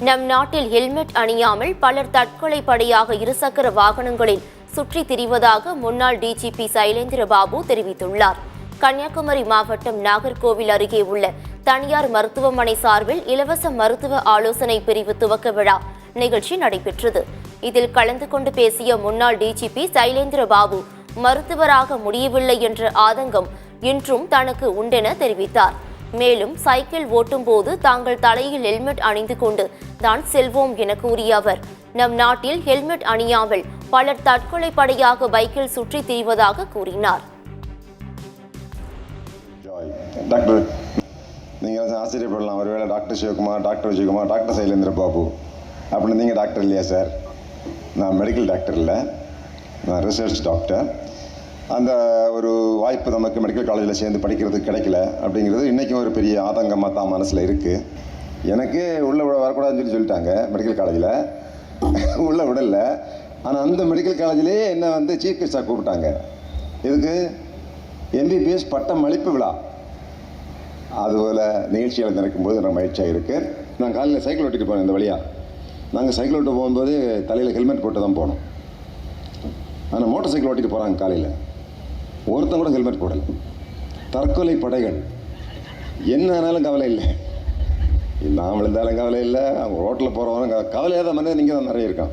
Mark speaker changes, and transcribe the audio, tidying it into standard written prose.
Speaker 1: நம் நாட்டில் ஹெல்மெட் அணியாமல் பலர் தற்கொலை படையாக இருசக்கர வாகனங்களில் சுற்றித் திரிவதாக முன்னாள் டிஜிபி சைலேந்திர பாபு தெரிவித்துள்ளார். கன்னியாகுமரி மாவட்டம் நாகர்கோவில் அருகே உள்ள தனியார் மருத்துவமனை சார்பில் இலவச மருத்துவ ஆலோசனை பிரிவு துவக்க விழா நிகழ்ச்சி நடைபெற்றது. இதில் கலந்து கொண்டு பேசிய முன்னாள் டிஜிபி சைலேந்திர பாபு, மருத்துவராக முடியவில்லை என்ற ஆதங்கம் இன்றும் தனக்கு உண்டென தெரிவித்தார். மேலும் சைக்கிள் ஓட்டும் போது தாங்கள் தலையில் ஹெல்மெட் அணிந்து கொண்டு தான் செல்வோம் என கூறிய அவர், நம் நாட்டில் ஹெல்மெட் அணியாமல் பலர் தற்கொலை படையாக பைக்கில் சுற்றி திரிவதாக கூறினார்.
Speaker 2: டாக்டர், நீங்கள் ஆச்சரியப்படலாம், ஒருவேளை doctor Sivakumar, doctor Vijayakumar, doctor Sylendra Babu அப்படின்னு. நீங்கள் டாக்டர் இல்லையா சார்? நான் மெடிக்கல் டாக்டர் இல்லை, நான் ரிசர்ச் டாக்டர். அந்த ஒரு வாய்ப்பு நமக்கு மெடிக்கல் காலேஜில் சேர்ந்து படிக்கிறதுக்கு கிடைக்கல அப்படிங்கிறது இன்றைக்கும் ஒரு பெரிய ஆதங்கமாக தான் மனசில் இருக்குது. எனக்கு உள்ளே வரக்கூடாதுன்னு சொல்லிட்டாங்க மெடிக்கல் காலேஜில், உள்ளே விடலை. ஆனால் அந்த மெடிக்கல் காலேஜிலே என்னை சீஃப் கெஸ்டாக கூப்பிட்டாங்க. இதுக்கு எம்பிபிஎஸ் பட்டம் அளிப்பு விழா. அதுபோல் நிகழ்ச்சிகள் நடக்கும்போது எனக்கு மகிழ்ச்சியாக இருக்குது. நான் காலையில் சைக்கிள் ஓட்டிட்டு போனேன். இந்த வழியாக நாங்கள் சைக்கிள் ஓட்ட போகும்போது தலையில் ஹெல்மெட் போட்டு தான் போனோம். ஆனால் மோட்டார் சைக்கிள் ஓட்டிட்டு போகிறாங்க காலையில், ஒருத்தன் கூட ஹெல்மெட் போடலை. தற்கொலை படைகள் என்ன ஆனாலும் கவலை இல்லை, நாம் இருந்தாலும் கவலை இல்லை, அவங்க ரோட்டில் போகிறவங்க கவலையாக தான் மனிதன் நீங்கள் தான் நிறைய இருக்கான்.